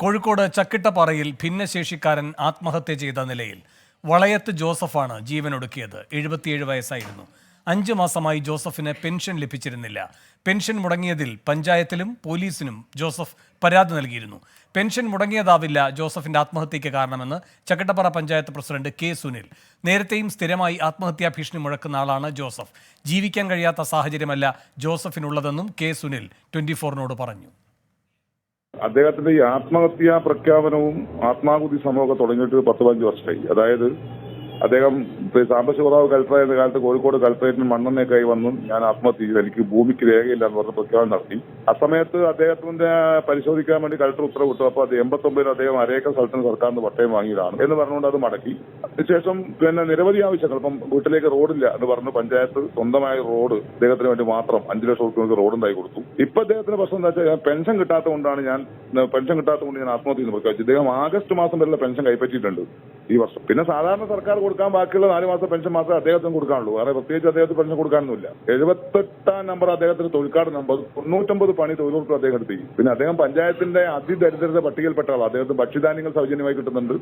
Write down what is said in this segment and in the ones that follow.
കോഴിക്കോട് ചക്കിട്ടപ്പാറയിൽ ഭിന്നശേഷിക്കാരൻ ആത്മഹത്യ ചെയ്ത നിലയിൽ വളയത്ത് ജോസഫാണ് ജീവനൊടുക്കിയത്. 77 വയസ്സായിരുന്നു. 5 മാസമായി ജോസഫിന് പെൻഷൻ ലഭിച്ചിരുന്നില്ല. പെൻഷൻ മുടങ്ങിയതിൽ പഞ്ചായത്തിലും പോലീസിനും ജോസഫ് പരാതി നൽകിയിരുന്നു. പെൻഷൻ മുടങ്ങിയതാവില്ല ജോസഫിന്റെ ആത്മഹത്യയ്ക്ക് കാരണമെന്ന് ചക്കിട്ടപ്പാറ പഞ്ചായത്ത് പ്രസിഡന്റ് കെ സുനിൽ. നേരത്തെയും സ്ഥിരമായി ആത്മഹത്യാ ഭീഷണി മുഴക്കുന്ന ആളാണ് ജോസഫ്. ജീവിക്കാൻ കഴിയാത്ത സാഹചര്യമല്ല ജോസഫിനുള്ളതെന്നും കെ സുനിൽ 24-നോട് പറഞ്ഞു. അദ്ദേഹത്തിന്റെ ഈ ആത്മഹത്യാ പ്രഖ്യാപനവും ആത്മാഹുതി സമരമൊക്കെ തുടങ്ങിയിട്ട് 10-15 വർഷമായി. അതായത് അദ്ദേഹം സാമ്പശിവറാവ് കലക്ടറായിരുന്ന കാലത്ത് കോഴിക്കോട് കലക്ടറേറ്റിന് മണ്ണെണ്ണയൊക്കെയായി വന്നു ഞാൻ ആത്മഹത്യ ചെയ്തു, എനിക്ക് ഭൂമിക്ക് രേഖയില്ല എന്ന് പറഞ്ഞ പ്രഖ്യാപനം നടത്തി. ആ സമയത്ത് അദ്ദേഹത്തിന്റെ പരിശോധിക്കാൻ വേണ്ടി കലക്ടർ ഉത്തരവിട്ടു. അപ്പോൾ അത് 89-ൽ അദ്ദേഹം അരേക്കർ സ്ഥലത്തിന് സർക്കാരിന് പട്ടയം വാങ്ങിയതാണ് എന്ന് പറഞ്ഞുകൊണ്ട് അത് മടക്കി. അതിനുശേഷം നിരവധി ആവശ്യങ്ങൾ, ഇപ്പം വീട്ടിലേക്ക് റോഡില്ല എന്ന് പറഞ്ഞു പഞ്ചായത്ത് സ്വന്തമായ റോഡ് അദ്ദേഹത്തിന് വേണ്ടി മാത്രം 5 ലക്ഷം രൂപയ്ക്ക് റോഡ് ഉണ്ടായി കൊടുത്തു. ഇപ്പൊ അദ്ദേഹത്തിന്റെ പ്രശ്നം എന്താ വെച്ചാൽ പെൻഷൻ കിട്ടാത്തതുകൊണ്ടാണ് ഞാൻ ആത്മഹത്യ എന്ന് പ്രഖ്യാപിച്ചു. ഇദ്ദേഹം ആഗസ്റ്റ് മാസം വരെയുള്ള പെൻഷൻ കൈപ്പറ്റിയിട്ടുണ്ട് ഈ വർഷം. പിന്നെ സാധാരണ സർക്കാർ കൊടുക്കാൻ ബാക്കിയുള്ള 4 മാസം പെൻഷൻ മാത്രമേ അദ്ദേഹത്തിന് കൊടുക്കാനുള്ളൂ. വേറെ പ്രത്യേകിച്ച് അദ്ദേഹത്തിന് പെൻഷൻ കൊടുക്കാനൊന്നുമില്ല. 78-ാം നമ്പർ അദ്ദേഹത്തിന് തൊഴിൽക്കാട് നമ്പർ, 99 പണി തൊഴിലുറപ്പ് അദ്ദേഹം എടുത്തു. പിന്നെ അദ്ദേഹം പഞ്ചായത്തിന്റെ അതിദരിദ്രത പട്ടികയിൽപ്പെട്ട ആളാണ്. അദ്ദേഹത്തിന് ഭക്ഷ്യധാന്യങ്ങൾ സൗജന്യമായി കിട്ടുന്നുണ്ട്.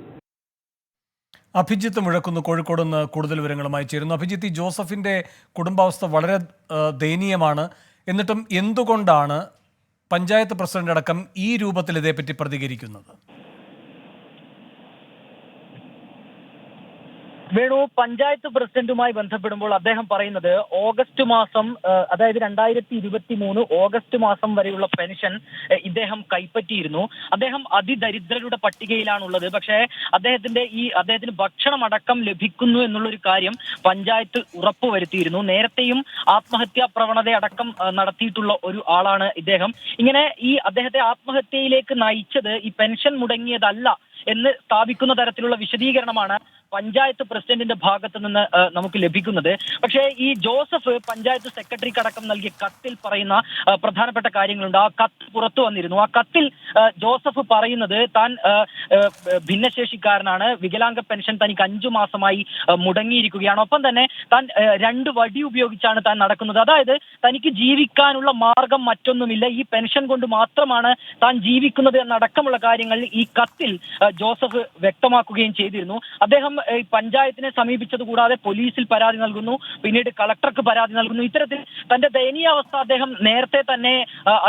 അഭിജിത്ത് മുഴക്കുന്ന് കോഴിക്കോട് നിന്ന് കൂടുതൽ വിവരങ്ങളുമായി ചേരുന്നു. അഭിജിത്ത്, ഈ ജോസഫിന്റെ കുടുംബാവസ്ഥ വളരെ ദയനീയമാണ്. എന്നിട്ടും എന്തുകൊണ്ടാണ് പഞ്ചായത്ത് പ്രസിഡന്റ് അടക്കം ഈ രൂപത്തിൽ ഇതേപ്പറ്റി പ്രതികരിക്കുന്നത്? വേണു, പഞ്ചായത്ത് പ്രസിഡന്റുമായി ബന്ധപ്പെടുമ്പോൾ അദ്ദേഹം പറയുന്നത് ഓഗസ്റ്റ് മാസം, അതായത് 2023 ഓഗസ്റ്റ് മാസം വരെയുള്ള പെൻഷൻ ഇദ്ദേഹം കൈപ്പറ്റിയിരുന്നു. അദ്ദേഹം അതിദരിദ്രരുടെ പട്ടികയിലാണുള്ളത്. പക്ഷേ അദ്ദേഹത്തിന് ഭക്ഷണം അടക്കം ലഭിക്കുന്നു എന്നുള്ളൊരു കാര്യം പഞ്ചായത്ത് ഉറപ്പുവരുത്തിയിരുന്നു. നേരത്തെയും ആത്മഹത്യാ പ്രവണത അടക്കം നടത്തിയിട്ടുള്ള ഒരു ആളാണ് ഇദ്ദേഹം. ഇങ്ങനെ ഈ അദ്ദേഹത്തെ ആത്മഹത്യയിലേക്ക് നയിച്ചത് ഈ പെൻഷൻ മുടങ്ങിയതല്ല എന്ന് സ്ഥാപിക്കുന്ന തരത്തിലുള്ള വിശദീകരണമാണ് പഞ്ചായത്ത് പ്രസിഡന്റിന്റെ ഭാഗത്ത് നിന്ന് നമുക്ക് ലഭിക്കുന്നത്. പക്ഷേ ഈ ജോസഫ് പഞ്ചായത്ത് സെക്രട്ടറിക്ക് അടക്കം നൽകിയ കത്തിൽ പറയുന്ന പ്രധാനപ്പെട്ട കാര്യങ്ങളുണ്ട്. ആ കത്ത് പുറത്തു വന്നിരുന്നു. ആ കത്തിൽ ജോസഫ് പറയുന്നത് താൻ ഭിന്നശേഷിക്കാരനാണ്, വികലാംഗ പെൻഷൻ തനിക്ക് 5 മാസമായി മുടങ്ങിയിരിക്കുകയാണ്. ഒപ്പം തന്നെ താൻ 2 വടി ഉപയോഗിച്ചാണ് താൻ നടക്കുന്നത്. അതായത് തനിക്ക് ജീവിക്കാനുള്ള മാർഗം മറ്റൊന്നുമില്ല, ഈ പെൻഷൻ കൊണ്ട് മാത്രമാണ് താൻ ജീവിക്കുന്നത് എന്നടക്കമുള്ള കാര്യങ്ങൾ ഈ കത്തിൽ ജോസഫ് വ്യക്തമാക്കുകയും ചെയ്തിരുന്നു. അദ്ദേഹം പഞ്ചായത്തിനെ സമീപിച്ചത് കൂടാതെ പോലീസിൽ പരാതി നൽകുന്നു, പിന്നീട് കളക്ടർക്ക് പരാതി നൽകുന്നു. ഇത്തരത്തിൽ തന്റെ ദയനീയാവസ്ഥ അദ്ദേഹം നേരത്തെ തന്നെ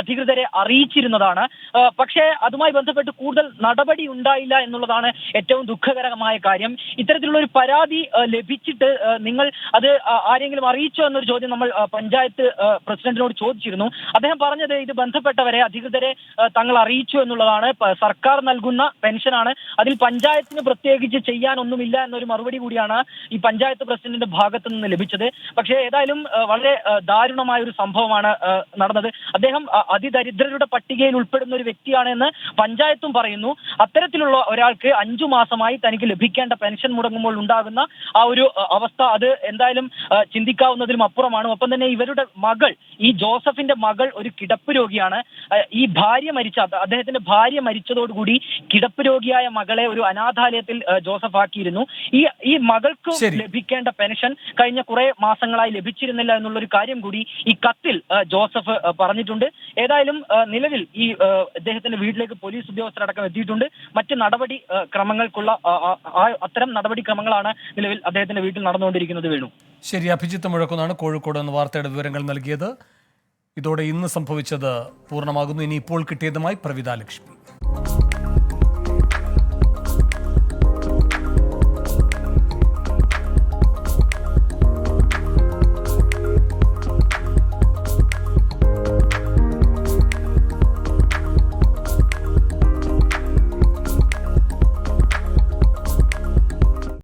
അധികൃതരെ അറിയിച്ചിരുന്നതാണ്. പക്ഷേ അതുമായി ബന്ധപ്പെട്ട് കൂടുതൽ നടപടി ഉണ്ടായില്ല എന്നുള്ളതാണ് ഏറ്റവും ദുഃഖകരമായ കാര്യം. ഇത്തരത്തിലുള്ള ഒരു പരാതി ലഭിച്ചിട്ട് നിങ്ങൾ അത് ആരെങ്കിലും അറിയിച്ചോ എന്നൊരു ചോദ്യം നമ്മൾ പഞ്ചായത്ത് പ്രസിഡന്റിനോട് ചോദിച്ചിരുന്നു. അദ്ദേഹം പറഞ്ഞത് ഇത് ബന്ധപ്പെട്ടവരെ അധികൃതരെ തങ്ങൾ അറിയിച്ചു എന്നുള്ളതാണ്. സർക്കാർ നൽകുന്ന പെൻഷനാണ്, അതിൽ പഞ്ചായത്തിന് പ്രത്യേകിച്ച് ചെയ്യാനൊന്നുമില്ല എന്നൊരു മറുപടി കൂടിയാണ് ഈ പഞ്ചായത്ത് പ്രസിഡന്റിന്റെ ഭാഗത്തു നിന്ന് ലഭിച്ചത്. പക്ഷേ ഏതായാലും വളരെ ദാരുണമായ ഒരു സംഭവമാണ് നടന്നത്. അദ്ദേഹം അതിദരിദ്രരുടെ പട്ടികയിൽ ഉൾപ്പെടുന്ന ഒരു വ്യക്തിയാണ് എന്ന് പഞ്ചായത്തും പറയുന്നു. അത്തരത്തിലുള്ള ഒരാൾക്ക് 5 മാസമായി തനിക്ക് ലഭിക്കേണ്ട പെൻഷൻ മുടങ്ങുമ്പോൾ ഉണ്ടാകുന്ന ആ ഒരു അവസ്ഥ അത് എന്തായാലും ചിന്തിക്കാവുന്നതിലും അപ്പുറമാണ്. ഒപ്പം തന്നെ ഇവരുടെ മകൾ, ഈ ജോസഫിന്റെ മകൾ ഒരു കിടപ്പ് രോഗിയാണ്. ഈ അദ്ദേഹത്തിന്റെ ഭാര്യ മരിച്ചതോടുകൂടി കിടപ്പ് രോഗിയായ മകളെ ഒരു അനാഥാലയത്തിൽ ജോസഫ് ആക്കിയിരുന്നു. ഈ മകൾക്ക് ലഭിക്കേണ്ട പെൻഷൻ കഴിഞ്ഞ കുറെ മാസങ്ങളായി ലഭിച്ചിരുന്നില്ല എന്നുള്ളൊരു കാര്യം കൂടി ഈ കത്തിൽ ജോസഫ് പറഞ്ഞിട്ടുണ്ട്. ഏതായാലും നിലവിൽ ഈ അദ്ദേഹത്തിന്റെ വീട്ടിലേക്ക് പോലീസ് ഉദ്യോഗസ്ഥരടക്കം എത്തിയിട്ടുണ്ട്. മറ്റ് നടപടി ക്രമങ്ങൾക്കുള്ള അത്തരം നടപടിക്രമങ്ങളാണ് നിലവിൽ അദ്ദേഹത്തിന്റെ വീട്ടിൽ നടന്നുകൊണ്ടിരിക്കുന്നത്. വേണു, ശരി. അഭിജിത്ത് മുഴക്കുന്നാണ് കോഴിക്കോട് നിന്ന് വാർത്തയുടെ വിവരങ്ങൾ നൽകിയത്. ഇതോടെ ഇന്ന് സംഭവിച്ചത് പൂർണ്ണമാകുന്നു. ഇനി ഇപ്പോൾ കിട്ടിയതുമായി പ്രവിത ലക്ഷ്മി.